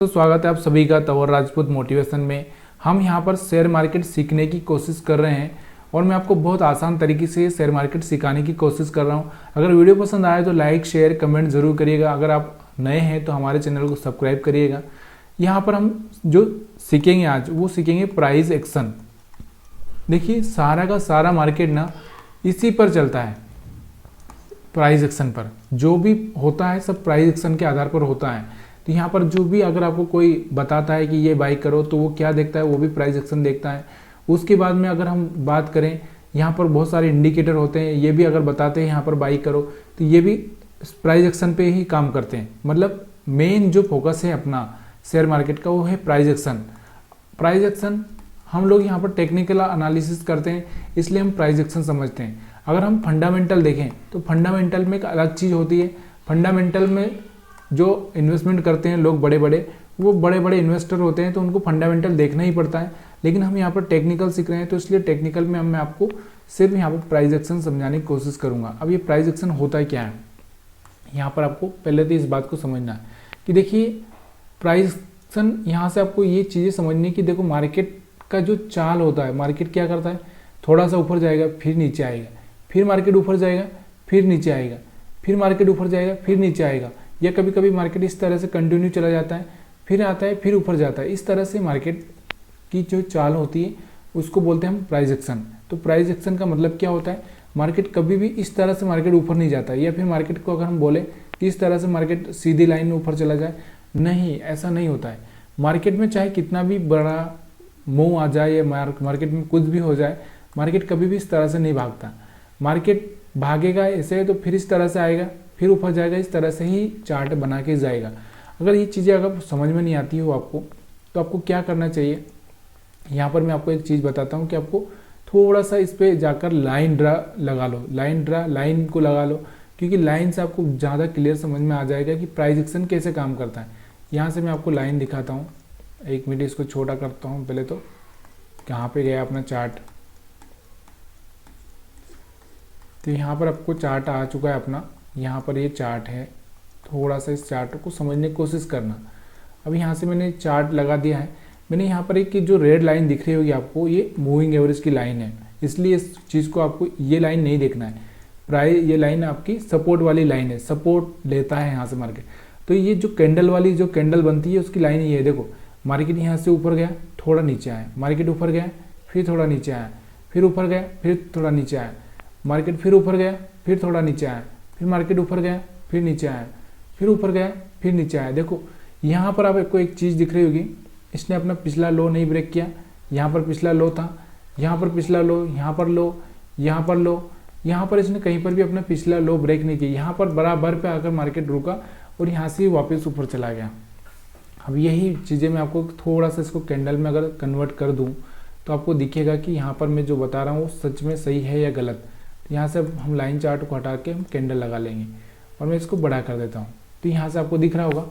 तो स्वागत है आप सभी का तंवर राजपूत मोटिवेशन में। हम यहाँ पर शेयर मार्केट सीखने की कोशिश कर रहे हैं और मैं आपको बहुत आसान तरीके से शेयर मार्केट सिखाने की कोशिश कर रहा हूँ। अगर वीडियो पसंद आए तो लाइक शेयर कमेंट जरूर करिएगा। अगर आप नए हैं तो हमारे चैनल को सब्सक्राइब करिएगा। यहाँ पर हम जो सीखेंगे आज वो सीखेंगे प्राइस एक्शन। देखिए सारा का सारा मार्केट ना इसी पर चलता है, प्राइस एक्शन पर। जो भी होता है सब प्राइस एक्शन के आधार पर होता है। तो यहाँ पर जो भी अगर आपको कोई बताता है कि ये बाई करो तो वो क्या देखता है, वो भी प्राइस एक्शन देखता है। उसके बाद में अगर हम बात करें, यहाँ पर बहुत सारे इंडिकेटर होते हैं, ये भी अगर बताते हैं यहाँ पर बाई करो तो ये भी प्राइस एक्शन पे ही काम करते हैं। मतलब मेन जो फोकस है अपना शेयर मार्केट का वो है प्राइस एक्शन। प्राइस एक्शन हम लोग यहाँ पर टेक्निकल एनालिसिस करते हैं, इसलिए हम प्राइस एक्शन समझते हैं। अगर हम फंडामेंटल देखें तो फंडामेंटल में एक अलग चीज़ होती है। फंडामेंटल में जो इन्वेस्टमेंट करते हैं लोग बड़े बड़े, वो बड़े बड़े इन्वेस्टर होते हैं तो उनको फंडामेंटल देखना ही पड़ता है। लेकिन हम यहाँ पर टेक्निकल सीख रहे हैं तो इसलिए टेक्निकल में मैं आपको सिर्फ यहाँ पर प्राइस एक्शन समझाने की कोशिश करूँगा। अब ये प्राइस एक्शन होता है क्या है, यहाँ पर आपको पहले तो इस बात को समझना है कि देखिए प्राइस एक्शन यहाँ से आपको ये चीज़ें समझनी कि देखो मार्केट का जो चाल होता है, मार्केट क्या करता है, थोड़ा सा ऊपर जाएगा फिर नीचे आएगा, फिर मार्केट ऊपर जाएगा फिर नीचे आएगा, फिर मार्केट ऊपर जाएगा फिर नीचे आएगा, या कभी कभी मार्केट इस तरह से कंटिन्यू चला जाता है, फिर आता है फिर ऊपर जाता है। इस तरह से मार्केट की जो चाल होती है उसको बोलते हैं हम प्राइस एक्शन। तो प्राइस एक्शन का मतलब क्या होता है, मार्केट कभी भी इस तरह से मार्केट ऊपर नहीं जाता है, या फिर मार्केट को अगर हम बोले कि इस तरह से मार्केट सीधी लाइन में ऊपर चला जाए, नहीं, ऐसा नहीं होता है। मार्केट में चाहे कितना भी बड़ा मूव आ जाए या मार्केट में कुछ भी हो जाए, मार्केट कभी भी इस तरह से नहीं भागता। मार्केट भागेगा ऐसे तो फिर इस तरह से आएगा फिर ऊपर जाएगा, इस तरह से ही चार्ट बना के जाएगा। अगर ये चीज़ें अगर समझ में नहीं आती हो आपको तो आपको क्या करना चाहिए, यहाँ पर मैं आपको एक चीज़ बताता हूँ कि आपको थोड़ा सा इस पर जाकर लाइन ड्रा लगा लो, लाइन को लगा लो, क्योंकि लाइन से आपको ज़्यादा क्लियर समझ में आ जाएगा कि प्राइस एक्शन कैसे काम करता है। यहाँ से मैं आपको लाइन दिखाता हूँ, एक मिनट इसको छोटा करता हूँ। पहले तो कहाँ पे गया अपना चार्ट, तो यहाँ पर आपको चार्ट आ चुका है अपना। यहाँ पर ये चार्ट है, थोड़ा सा इस चार्ट को समझने की कोशिश करना। अब यहाँ से मैंने चार्ट लगा दिया है। मैंने यहाँ पर एक जो रेड लाइन दिख रही होगी आपको, ये मूविंग एवरेज की लाइन है, इसलिए इस चीज़ को आपको ये लाइन नहीं देखना है। प्राइस ये लाइन आपकी सपोर्ट वाली लाइन है, सपोर्ट लेता है यहाँ से मार्केट। तो ये जो कैंडल वाली जो कैंडल बनती है उसकी लाइन ये है। देखो मार्केट यहाँ से ऊपर गया थोड़ा नीचे आया, मार्केट ऊपर गया फिर थोड़ा नीचे आया, फिर ऊपर गया फिर थोड़ा नीचे आया, मार्केट फिर ऊपर गया फिर थोड़ा नीचे आया, फिर मार्केट ऊपर गया फिर नीचे आया, फिर ऊपर गया फिर नीचे आया। देखो यहाँ पर आपको एक चीज़ दिख रही होगी, इसने अपना पिछला लो नहीं ब्रेक किया। यहाँ पर पिछला लो था, यहाँ पर पिछला लो, यहाँ पर लो, यहाँ पर लो, यहाँ पर इसने कहीं पर भी अपना पिछला लो ब्रेक नहीं किया। यहाँ पर बराबर पे आकर मार्केट रुका और यहाँ से वापस ऊपर चला गया। अब यही चीज़ें मैं आपको थोड़ा सा इसको कैंडल में अगर कन्वर्ट कर दूँ तो आपको दिखेगा कि यहाँ पर मैं जो बता रहा हूँ वो सच में सही है या गलत। यहाँ से हम लाइन चार्ट को हटा के हम कैंडल लगा लेंगे और मैं इसको बड़ा कर देता हूँ। तो यहाँ से आपको दिख रहा होगा,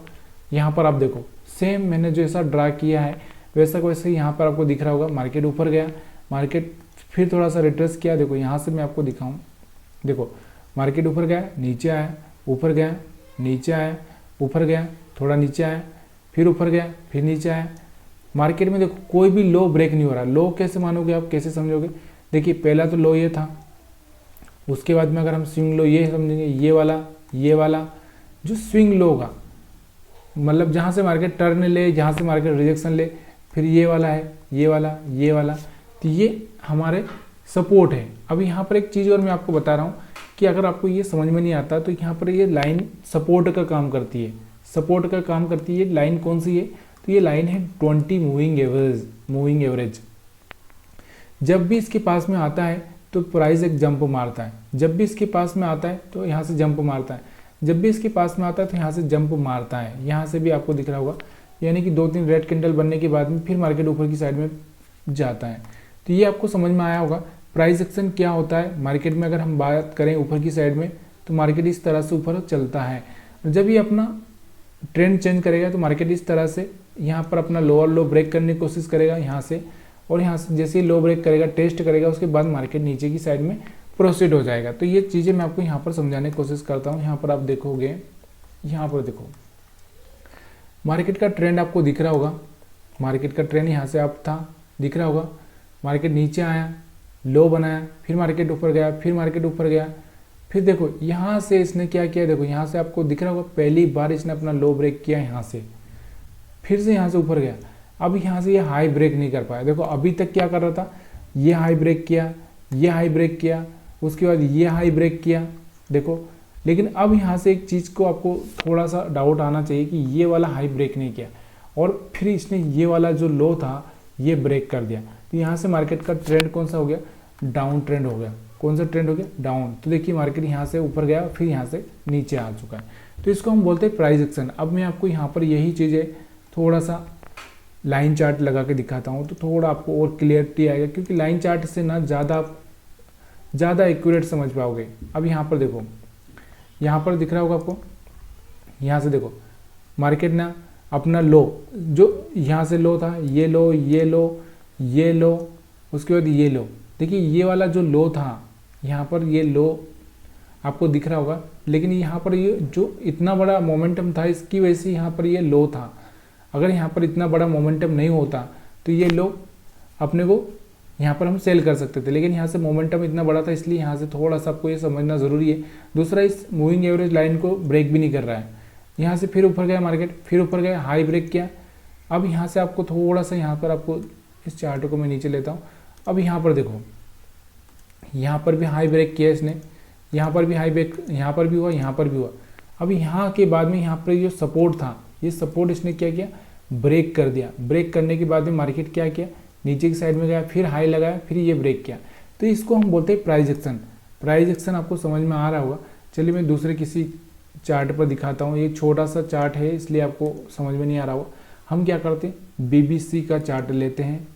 यहाँ पर आप देखो सेम मैंने जैसा ड्रा किया है वैसा को वैसे यहाँ पर आपको दिख रहा होगा। मार्केट ऊपर गया, मार्केट फिर थोड़ा सा रिट्रेस किया। देखो यहाँ से मैं आपको दिखाऊँ, देखो मार्केट ऊपर गया नीचे आया, ऊपर गया नीचे आया, ऊपर गया थोड़ा नीचे आया, फिर ऊपर गया फिर नीचे आया। मार्केट में देखो कोई भी लो ब्रेक नहीं हो रहा। लो कैसे मानोगे आप, कैसे समझोगे, देखिए पहला तो लो ये था, उसके बाद में अगर हम स्विंग लो ये समझेंगे, ये वाला जो स्विंग लो का मतलब जहाँ से मार्केट टर्न ले, जहाँ से मार्केट रिजेक्शन ले, फिर ये वाला है, ये वाला, तो ये हमारे सपोर्ट है। अब यहाँ पर एक चीज़ और मैं आपको बता रहा हूँ कि अगर आपको ये समझ में नहीं आता तो यहाँ पर ये लाइन सपोर्ट का काम करती है, सपोर्ट का काम करती है। लाइन कौन सी है, तो ये लाइन है 20 मूविंग एवरेज। जब भी इसके पास में आता है तो प्राइस एक जंप मारता है, जब भी इसके पास में आता है तो यहाँ से जंप मारता है, जब भी इसके पास में आता है तो यहाँ से जंप मारता है। यहाँ से भी आपको दिख रहा होगा, यानी कि 2-3 रेड कैंडल बनने के बाद में फिर मार्केट ऊपर की साइड में जाता है। तो ये आपको समझ में आया होगा प्राइस एक्शन क्या होता है। मार्केट में अगर हम बात करें ऊपर की साइड में तो मार्केट इस तरह से ऊपर चलता है। जब ये अपना ट्रेंड चेंज करेगा तो मार्केट इस तरह से यहाँ पर अपना लोअर लो ब्रेक करने की कोशिश करेगा यहाँ से, और यहाँ से जैसे ही लो ब्रेक करेगा, टेस्ट करेगा, उसके बाद मार्केट नीचे की साइड में प्रोसीड हो जाएगा। तो ये चीज़ें मैं आपको यहाँ पर समझाने की कोशिश करता हूँ। यहाँ पर आप देखोगे, यहाँ पर देखो मार्केट का ट्रेंड आपको दिख रहा होगा, मार्केट का ट्रेंड यहाँ से आप था दिख रहा होगा। मार्केट नीचे आया, लो बनाया, फिर मार्केट ऊपर गया, फिर मार्केट ऊपर गया, फिर देखो यहाँ से इसने क्या किया, देखो यहाँ से आपको दिख रहा होगा पहली बार इसने अपना लो ब्रेक किया यहाँ से, फिर से यहाँ से ऊपर गया। अब यहाँ से ये हाई ब्रेक नहीं कर पाया। देखो अभी तक क्या कर रहा था, ये हाई ब्रेक किया, ये हाई ब्रेक किया, उसके बाद ये हाई ब्रेक किया, देखो। लेकिन अब यहाँ से एक चीज़ को आपको थोड़ा सा डाउट आना चाहिए कि ये वाला हाई ब्रेक नहीं किया और फिर इसने ये वाला जो लो था ये ब्रेक कर दिया। तो यहाँ से मार्केट का ट्रेंड कौन सा हो गया, डाउन ट्रेंड हो गया। कौन सा ट्रेंड हो गया, डाउन। तो देखिए मार्केट यहाँ से ऊपर गया, फिर यहाँ से नीचे आ चुका है। तो इसको हम बोलते हैं प्राइस एक्शन। अब मैं आपको यहाँ पर यही चीज़ें थोड़ा सा लाइन चार्ट लगा के दिखाता हूँ तो थोड़ा आपको और क्लियरिटी आएगा, क्योंकि लाइन चार्ट से ना ज़्यादा एक्यूरेट समझ पाओगे। अब यहाँ पर देखो, यहाँ पर दिख रहा होगा आपको, यहाँ से देखो मार्केट ना अपना लो जो यहाँ से लो था, ये लो, ये लो, ये लो, उसके बाद ये लो। देखिए ये वाला जो लो था यहाँ पर, ये लो आपको दिख रहा होगा, लेकिन यहाँ पर ये जो इतना बड़ा मोमेंटम था इसकी वजह से यहाँ पर ये लो था। अगर यहाँ पर इतना बड़ा मोमेंटम नहीं होता तो ये लो अपने को यहाँ पर हम सेल कर सकते थे, लेकिन यहाँ से मोमेंटम इतना बड़ा था इसलिए यहाँ से थोड़ा सा आपको ये समझना ज़रूरी है। दूसरा, इस मूविंग एवरेज लाइन को ब्रेक भी नहीं कर रहा है। यहाँ से फिर ऊपर गया मार्केट, फिर ऊपर गया, हाई ब्रेक किया। अब यहाँ से आपको थोड़ा सा यहाँ पर आपको इस चार्ट को मैं नीचे लेता हूँ। अब यहाँ पर देखो, यहाँ पर भी हाई ब्रेक किया इसने, यहाँ पर भी हाई ब्रेक, यहाँ पर भी हुआ, यहाँ पर भी हुआ। अब यहाँ के बाद में यहाँ पर जो सपोर्ट था, ये सपोर्ट इसने क्या किया, ब्रेक कर दिया। ब्रेक करने के बाद में मार्केट क्या किया, नीचे की साइड में गया, फिर हाई लगाया, फिर ये ब्रेक किया। तो इसको हम बोलते हैं प्राइस एक्शन। प्राइस एक्शन आपको समझ में आ रहा होगा। चलिए मैं दूसरे किसी चार्ट पर दिखाता हूँ। ये छोटा सा चार्ट है इसलिए आपको समझ में नहीं आ रहा होगा। हम क्या करते हैं, BBC का चार्ट लेते हैं।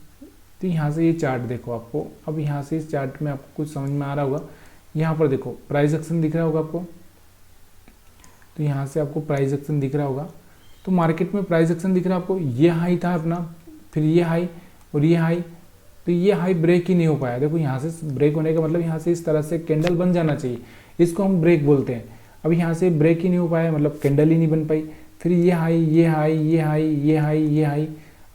तो यहाँ से ये चार्ट देखो आपको, अब यहाँ से इस चार्ट में आपको कुछ समझ में आ रहा होगा। यहाँ पर देखो प्राइस एक्शन दिख रहा होगा आपको, तो यहाँ से आपको प्राइस एक्शन दिख रहा होगा। तो मार्केट में प्राइस एक्शन दिख रहा है आपको, ये हाई था अपना, फिर ये हाई और ये हाई। तो ये हाई ब्रेक ही नहीं हो पाया। देखो यहाँ से ब्रेक होने का मतलब यहाँ से इस तरह से कैंडल बन जाना चाहिए, इसको हम ब्रेक बोलते हैं। अब यहाँ से ब्रेक ही नहीं हो पाया, मतलब कैंडल ही नहीं बन पाई। फिर ये हाई, ये हाई, ये हाई, ये हाई, ये हाई।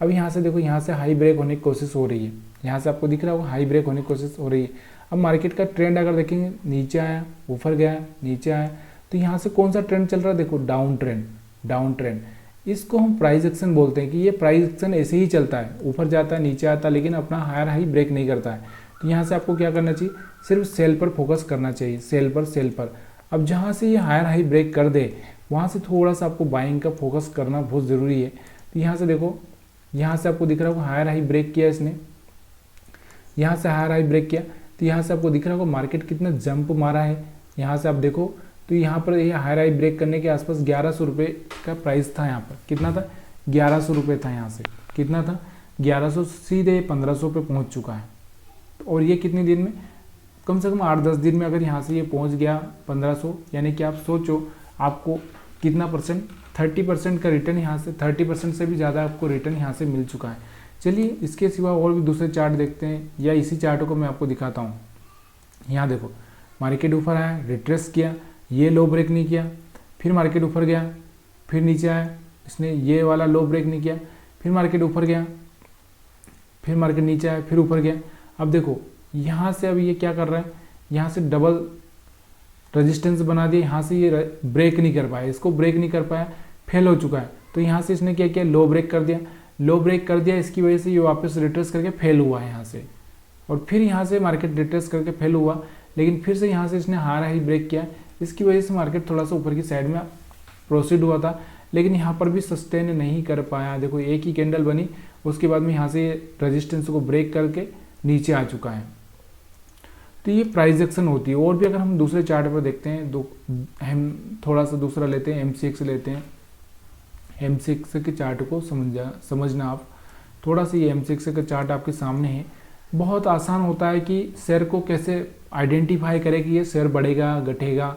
अब यहाँ से देखो, यहाँ से हाई ब्रेक होने की कोशिश हो रही है। यहाँ से आपको दिख रहा होगा हाई ब्रेक होने की कोशिश हो रही है। अब मार्केट का ट्रेंड अगर देखेंगे, नीचे आया, ऊपर गया, नीचे आया, तो यहाँ से कौन सा ट्रेंड चल रहा है, देखो डाउन ट्रेंड, डाउन ट्रेंड। इसको हम प्राइस एक्शन बोलते हैं कि ये प्राइस एक्शन ऐसे ही चलता है, ऊपर जाता है, नीचे आता है, लेकिन अपना हायर हाई ब्रेक नहीं करता है। तो यहाँ से आपको क्या करना चाहिए, सिर्फ सेल पर फोकस करना चाहिए, सेल पर, सेल पर। अब जहाँ से ये हायर हाई ब्रेक कर दे वहाँ से थोड़ा सा आपको बाइंग का फोकस करना बहुत ज़रूरी है। तो यहाँ से देखो, यहाँ से आपको दिख रहा होगा हायर हाई ब्रेक किया इसने, यहाँ से हायर हाई ब्रेक किया। तो यहाँ से आपको दिख रहा होगा मार्केट कितना जंप मारा है। यहाँ से आप देखो तो यहाँ पर ये हायर हाई ब्रेक करने के आसपास 1100 रुपये का प्राइस था। यहाँ पर कितना था, 1100 रुपये था। यहाँ से कितना था, 1100, सीधे 1500 पे पहुँच चुका है। और ये कितने दिन में, कम से कम 8-10 दिन में अगर यहाँ से ये पहुँच गया 1500, यानी कि आप सोचो आपको कितना परसेंट, 30% का रिटर्न यहाँ से, 30% से भी ज़्यादा आपको रिटर्न यहाँ से मिल चुका है। चलिए इसके सिवा और भी दूसरे चार्ट देखते हैं, या इसी चार्ट को मैं आपको दिखाता हूँ। यहाँ देखो मार्केट ऊपर आया, रिट्रेस किया, ये लो ब्रेक नहीं किया, फिर मार्केट ऊपर गया, फिर नीचे आया, इसने ये वाला लो ब्रेक नहीं किया, फिर मार्केट ऊपर गया, फिर मार्केट नीचे आया, फिर ऊपर गया। अब देखो यहाँ से अब ये क्या कर रहा है, यहाँ से डबल रेजिस्टेंस बना दिया, यहाँ से ये ब्रेक नहीं कर पाया, इसको ब्रेक नहीं कर पाया, फेल हो चुका है। तो यहाँ से इसने क्या किया, लो ब्रेक कर दिया, लो ब्रेक कर दिया, इसकी वजह से ये वापस रिट्रेस करके फेल हुआ है यहाँ से। और फिर यहाँ से मार्केट रिट्रेस करके फेल हुआ, लेकिन फिर से यहाँ से इसने हायर हाई ब्रेक किया, इसकी वजह से मार्केट थोड़ा सा ऊपर की साइड में प्रोसीड हुआ था, लेकिन यहाँ पर भी सस्टेन नहीं कर पाया। देखो एक ही कैंडल बनी, उसके बाद में यहाँ से रेजिस्टेंस को ब्रेक करके नीचे आ चुका है। तो ये प्राइस एक्शन होती है। और भी अगर हम दूसरे चार्ट पर देखते हैं, हम थोड़ा सा दूसरा लेते हैं, MCX लेते हैं। MCX के चार्ट को समझना आप थोड़ा सा, ये MCX का चार्ट आपके सामने है। बहुत आसान होता है कि शेयर को कैसे आइडेंटिफाई करें कि ये शेयर बढ़ेगा घटेगा।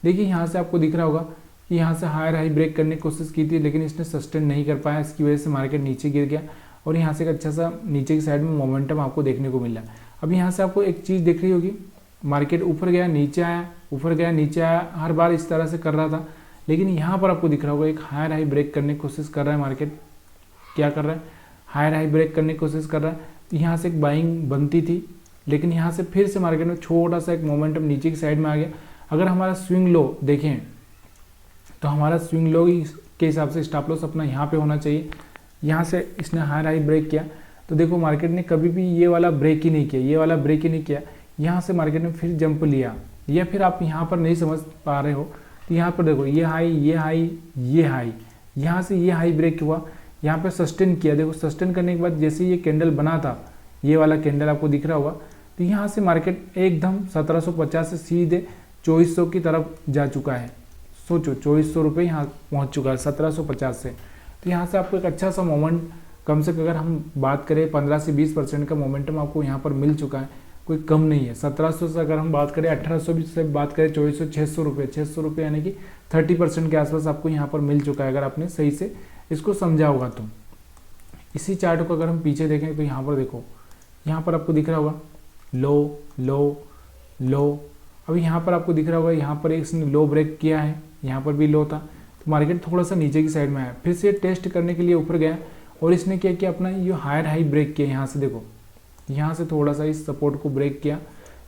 देखिए यहाँ से आपको दिख रहा होगा कि यहाँ से हायर हाई ब्रेक करने की कोशिश की थी, लेकिन इसने सस्टेन नहीं कर पाया, इसकी वजह से मार्केट नीचे गिर गया और यहाँ से एक अच्छा सा नीचे की साइड में मोमेंटम आपको देखने को मिला। अब यहाँ से आपको एक चीज़ दिख रही होगी, मार्केट ऊपर गया नीचे आया, ऊपर गया नीचे आया, हर बार इस तरह से कर रहा था, लेकिन यहाँ पर आपको दिख रहा होगा एक हायर हाई ब्रेक करने की कोशिश कर रहा है मार्केट। क्या कर रहा है, हायर हाई ब्रेक करने की कोशिश कर रहा है। यहाँ से एक बाइंग बनती थी, लेकिन यहाँ से फिर से मार्केट में छोटा सा एक मोमेंटम नीचे की साइड में आ गया। अगर हमारा स्विंग लो देखें तो हमारा स्विंग लो के हिसाब से स्टॉप लॉस अपना यहाँ पे होना चाहिए। यहाँ से इसने हायर हाई ब्रेक किया तो देखो मार्केट ने कभी भी ये वाला ब्रेक ही नहीं किया, ये वाला ब्रेक ही नहीं किया। यहाँ से मार्केट ने फिर जंप लिया, या फिर आप यहाँ पर नहीं समझ पा रहे हो तो यहाँ पर देखो ये हाई, ये हाई, ये हाई, यहाँ से ये हाई ब्रेक हुआ, यहाँ पे सस्टेन किया। देखो सस्टेन करने के बाद जैसे ये कैंडल बना था, ये वाला कैंडल आपको दिख रहा होगा, तो यहाँ से मार्केट एकदम 1750 से सीधे 2400 की तरफ जा चुका है। सोचो 2400 रुपये यहाँ पहुँच चुका है 1750 से। तो यहाँ से आपको एक अच्छा सा मोमेंट, कम से कम अगर हम बात करें 15 से 20% का मोमेंटम आपको यहाँ पर मिल चुका है, कोई कम नहीं है। 1700 से अगर हम बात करें, 1800 से बात करें, 2400, 600 रुपये यानी कि 30% के आसपास आपको यहाँ पर मिल चुका है, अगर आपने सही से इसको समझा होगा तो। इसी चार्ट को अगर हम पीछे देखें तो यहाँ पर देखो, यहाँ पर आपको दिख रहा होगा लो लो लो। अभी यहाँ पर आपको दिख रहा होगा, यहाँ पर इसने लो ब्रेक किया है, यहाँ पर भी लो था, तो मार्केट थोड़ा सा नीचे की साइड में आया, फिर से टेस्ट करने के लिए ऊपर गया और इसने क्या किया, अपना ये हायर हाई ब्रेक किया। यहाँ से देखो, यहाँ से थोड़ा सा इस सपोर्ट को ब्रेक किया,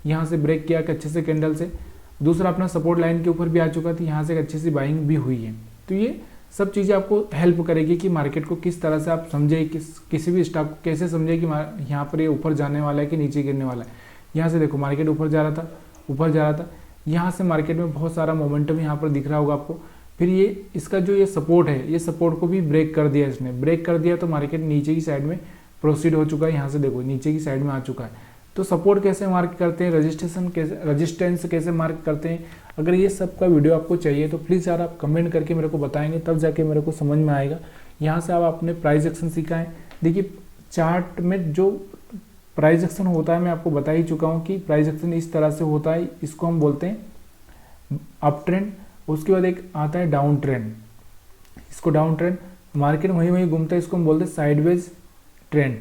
यहाँ से ब्रेक किया कि अच्छे से कैंडल से, दूसरा अपना सपोर्ट लाइन के ऊपर भी आ चुका था, यहाँ से एक अच्छी सी बाइंग भी हुई है। तो ये सब चीज़ें आपको हेल्प करेगी कि मार्केट को किस तरह से आप समझे, किसी भी स्टॉक को कैसे समझे कि यहाँ पर ये ऊपर जाने वाला है कि नीचे गिरने वाला है। यहाँ से देखो मार्केट ऊपर जा रहा था, ऊपर जा रहा था, यहाँ से मार्केट में बहुत सारा मोमेंटम यहाँ पर दिख रहा होगा आपको। फिर ये इसका जो ये सपोर्ट है, ये सपोर्ट को भी ब्रेक कर दिया, इसने ब्रेक कर दिया तो मार्केट नीचे की साइड में प्रोसीड हो चुका है। यहाँ से देखो नीचे की साइड में आ चुका है। तो सपोर्ट कैसे मार्क करते हैं, रजिस्टेंस कैसे मार्क करते हैं, अगर ये सब का वीडियो आपको चाहिए तो प्लीज़ यार आप कमेंट करके मेरे को बताएंगे, तब जाके मेरे को समझ में आएगा। यहाँ से आप अपने प्राइस एक्शन सीखा है। देखिए चार्ट में जो प्राइस एक्शन होता है मैं आपको बता ही चुका हूँ कि प्राइस एक्शन इस तरह से होता है, इसको हम बोलते हैं अप ट्रेंड। उसके बाद एक आता है डाउन ट्रेंड, इसको डाउन ट्रेंड, मार्केट वहीं घूमता है, इसको हम बोलते हैं साइडवेज ट्रेंड।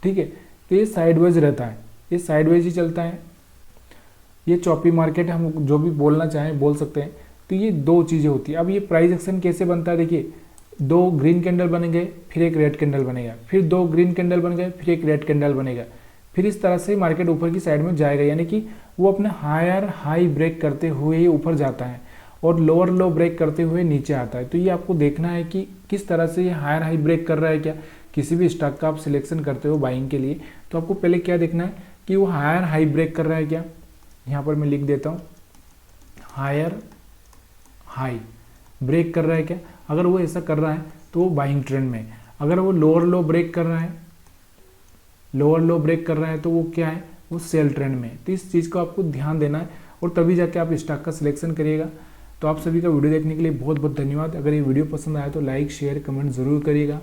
ठीक है, तो ये साइडवेज रहता है, ये साइडवेज ही चलता है, ये चॉपी मार्केट हम जो भी बोलना चाहें बोल सकते हैं। तो ये दो चीज़ें होती है। अब ये प्राइस एक्शन कैसे बनता है, देखिए दो ग्रीन कैंडल बन गए, फिर एक रेड कैंडल बनेगा, फिर दो ग्रीन कैंडल बन गए, फिर एक रेड कैंडल बनेगा, फिर इस तरह से मार्केट ऊपर की साइड में जाएगा, यानी कि वो अपने हायर हाई ब्रेक करते हुए ही ऊपर जाता है और लोअर लो ब्रेक करते हुए नीचे आता है। तो ये आपको देखना है कि किस तरह से ये हायर हाई ब्रेक कर रहा है। क्या किसी भी स्टॉक का आप सिलेक्शन करते हो बाइंग के लिए, तो आपको पहले क्या देखना है कि वो हायर हाई ब्रेक कर रहा है क्या। यहाँ पर मैं लिख देता हूँ हायर हाई ब्रेक कर रहा है क्या। अगर वो ऐसा कर रहा है तो वो बाइंग ट्रेंड में। अगर वो लोअर लो ब्रेक कर रहा है, लोअर लो ब्रेक कर रहा है, तो वो क्या है, वो सेल ट्रेंड में। तो इस चीज़ को आपको ध्यान देना है और तभी जाके आप स्टॉक का सिलेक्शन करिएगा। तो आप सभी का वीडियो देखने के लिए बहुत बहुत धन्यवाद। अगर ये वीडियो पसंद आया तो लाइक शेयर कमेंट ज़रूर करिएगा।